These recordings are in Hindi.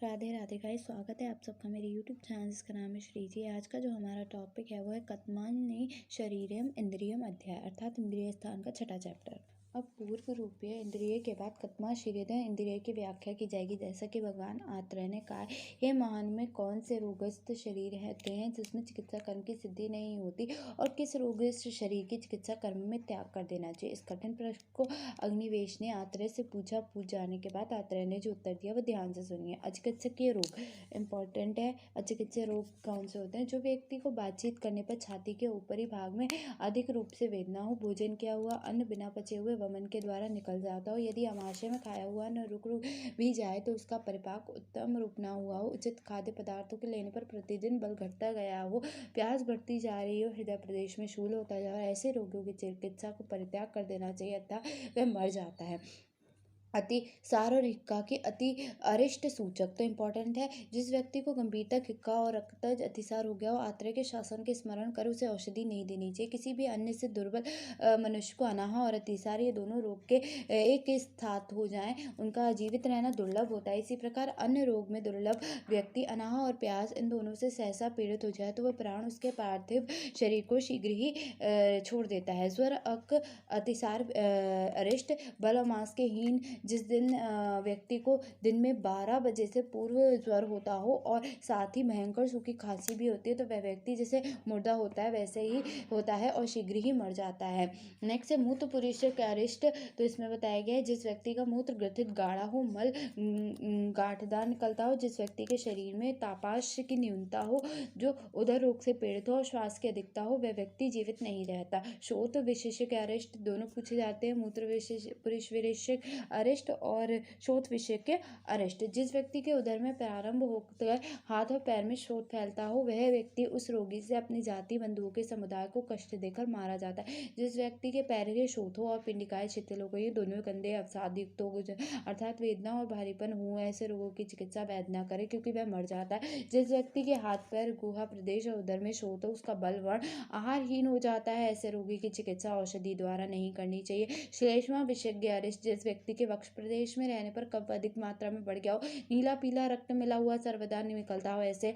राधे राधे गाइस, स्वागत है आप सबका मेरे यूट्यूब चैनल जिसका नाम है श्री जी। आज का जो हमारा टॉपिक है वो है कत्मानि शरीरम इंद्रियम अध्याय अर्थात इंद्रिय स्थान का छठा चैप्टर। अब पूर्व रूपीय इंद्रिय के बाद कत्मा शरीरम इंद्रिय की व्याख्या की जाएगी। जैसा कि भगवान आत्रेय ने कहा, हे महान में कौन से रोगग्रस्त शरीर होते हैं जिसमें चिकित्सा कर्म की सिद्धि नहीं होती, और किस रोगग्रस्त शरीर की चिकित्सा कर्म में त्याग कर देना चाहिए। इस कठिन प्रश्न को अग्निवेश ने आत्रेय से पूछा। पूछ जाने के बाद आत्रेय ने जो उत्तर दिया वो ध्यान से सुनिए। अचिकित्सकीय रोग इंपॉर्टेंट है। अचिकित्सीय रोग कौन से होते हैं? जो व्यक्ति को बातचीत करने पर छाती के ऊपरी भाग में अधिक रूप से वेदना हो, भोजन किया हुआ अन्न बिना पचे हुए वमन के द्वारा निकल जाता हो, यदि आमाशय में खाया हुआ अन्न रुक भी जाए तो उसका परिपाक उत्तम रूप ना हुआ हो, उचित खाद्य पदार्थों के लेने पर प्रतिदिन बल घटता गया हो, प्यास बढ़ती जा रही हो, हृदय प्रदेश में शूल होता जा रहा है, ऐसे रोगियों की चिकित्सा को परित्याग कर देना चाहिए अतः वह मर जाता है। अति सार और हिक्का की अति अरिष्ट सूचक तो इम्पॉर्टेंट है। जिस व्यक्ति को गंभीरता हिक्का और रक्तज अतिसार हो गया हो, आत्रेय के शासन के स्मरण कर उसे औषधि नहीं देनी चाहिए। किसी भी अन्य से दुर्बल मनुष्य को अनाहा और अतिसार ये दोनों रोग के एक साथ हो जाएं, उनका जीवित रहना दुर्लभ होता है। इसी प्रकार अन्य रोग में दुर्लभ व्यक्ति अनाहा और प्यास इन दोनों से सहसा पीड़ित हो जाए तो वह प्राण उसके पार्थिव शरीर को शीघ्र ही छोड़ देता है। ज्वर अक अतिसार अरिष्ट बल और मांस के हीन जिस दिन व्यक्ति को दिन में 12 बजे से पूर्व ज्वर होता हो और साथ ही भयंकर सूखी खांसी भी होती है तो वह व्यक्ति जैसे मुर्दा होता है वैसे ही होता है और शीघ्र ही मर जाता है। नेक्स्ट है मूत्र पुरुष का अरिष्ट। तो इसमें बताया गया है जिस व्यक्ति का मूत्र ग्रथित गाढ़ा हो, मल गांठदार निकलता हो, जिस व्यक्ति के शरीर में तापाश की न्यूनता हो, जो उदर रोग से पीड़ित हो और श्वास की अधिकता हो, वह व्यक्ति जीवित नहीं रहता। शोथ विशेषक के अरिष्ट दोनों पूछे जाते हैं, मूत्र पुरुष विशेषक अरिष्ट और शोथ विषय के अरिष्ट। जिस व्यक्ति के उदर में प्रारंभ होकर हाथ और पैर में शोथ फैलता हो, वह व्यक्ति उस रोगी से अपनी जाति बंधुओं के समुदाय को कष्ट देकर मारा जाता है। जिस व्यक्ति के पैर के शोथ हो और पिंडिकाएं शिथिल हो गई, दोनों कंधे अवसाद युक्त हो अर्थात वेदना और भारीपन हो, ऐसे रोगों की चिकित्सा वैद्य न करे क्योंकि वह मर जाता है। जिस व्यक्ति के हाथ पैर गुहा प्रदेश और उदर में शोथ हो, उसका बलवर्ण आहारहीन हो जाता है, ऐसे रोगी की चिकित्सा औषधि द्वारा नहीं करनी चाहिए। श्लेष्मा विशेषज्ञ अरिष्ट जिस व्यक्ति के वक्ष प्रदेश में रहने पर कफ अधिक मात्रा में बढ़ गया हो, नीला पीला रक्त मिला हुआ सर्वदा निकलता हो, ऐसे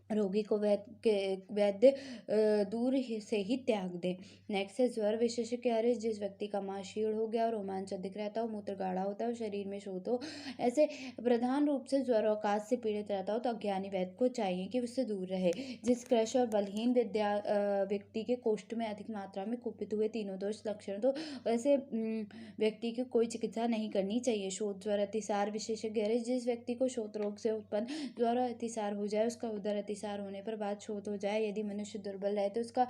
रोगी को वैद्य दूर से ही त्याग दे। नेक्स्ट है ज्वर विशेषज्ञ के अरिष्ट जिस व्यक्ति का मांस क्षीण हो गया और रोमांच अधिक रहता हो, मूत्र गाढ़ा होता है और शरीर में शोथ हो, ऐसे प्रधान रूप से ज्वर और काश से पीड़ित रहता हो तो अज्ञानी वैद्य को चाहिए कि उससे दूर रहे। जिस कृश और बलहीन व्यक्ति के कोष्ठ में अधिक मात्रा में कुपित हुए तीनों दोष लक्षण तो वैसे व्यक्ति की कोई चिकित्सा नहीं करनी चाहिए। शोथ ज्वर अतिसार विशेषज्ञ अरिष्ट जिस व्यक्ति को शोथ रोग से उत्पन्न ज्वर और अतिसार हो जाए, उसका उदर अतिसार होने पर बाद शोथ हो जाए, यदि मनुष्य दुर्बल रहे तो उसका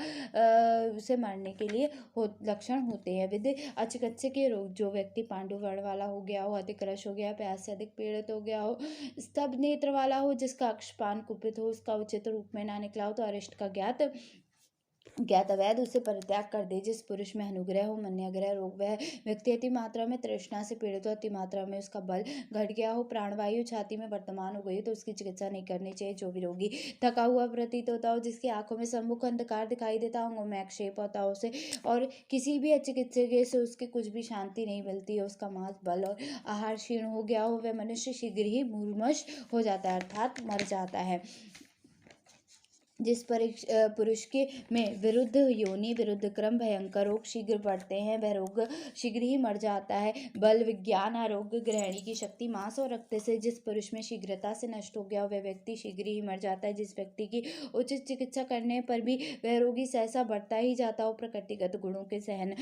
उसे मारने के लिए लक्षण होते हैं। विधि अचिकित्सकीय रोग जो व्यक्ति पांडु वर्ण वाला हो गया हो, अधिक रस हो गया, प्यास से अधिक पीड़ित हो गया हो, स्तब्ध नेत्र वाला हो, जिसका अक्षपान कुपित हो, उसका उचित रूप में ना निकला हो तो अरिष्ट का ज्ञात अवैध उसे परित्याग कर दे। जिस पुरुष में अनुग्रह हो, मन्याग्रह रोग वह व्यक्ति अति मात्रा में तृष्णा से पीड़ित हो, अति मात्रा में उसका बल घट गया हो, प्राणवायु छाती में वर्तमान हो गई तो उसकी चिकित्सा नहीं करनी चाहिए। जो भी रोगी थका हुआ प्रतीत होता हो, जिसकी आंखों में सम्मुख अंधकार दिखाई देता हो, अंगों में आक्षेप होता हो उसे और किसी भी चिकित्सक से उसकी कुछ भी शांति नहीं मिलती है, उसका मांस बल और आहार क्षीण हो गया हो, वह मनुष्य शीघ्र ही मूर्छित हो जाता है अर्थात मर जाता है। जिस पुरुष के में विरुद्ध योनि विरुद्ध क्रम भयंकर रोग शीघ्र बढ़ते हैं, वह रोग शीघ्र ही मर जाता है। बल विज्ञान आरोग्य ग्रहणी की शक्ति मांस और रक्त से जिस पुरुष में शीघ्रता से नष्ट हो गया वह व्यक्ति शीघ्र ही मर जाता है। जिस व्यक्ति की उचित चिकित्सा करने पर भी वह रोगी सहसा बढ़ता ही जाता हो, प्रकृतिगत गुणों के सहन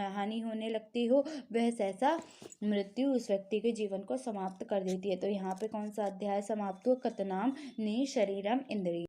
हानि होने लगती हो, वह सहसा मृत्यु उस व्यक्ति के जीवन को समाप्त कर देती है। तो यहाँ पे कौन सा अध्याय समाप्त हुआ? कतनाम नि शरीरम इंद्रिय।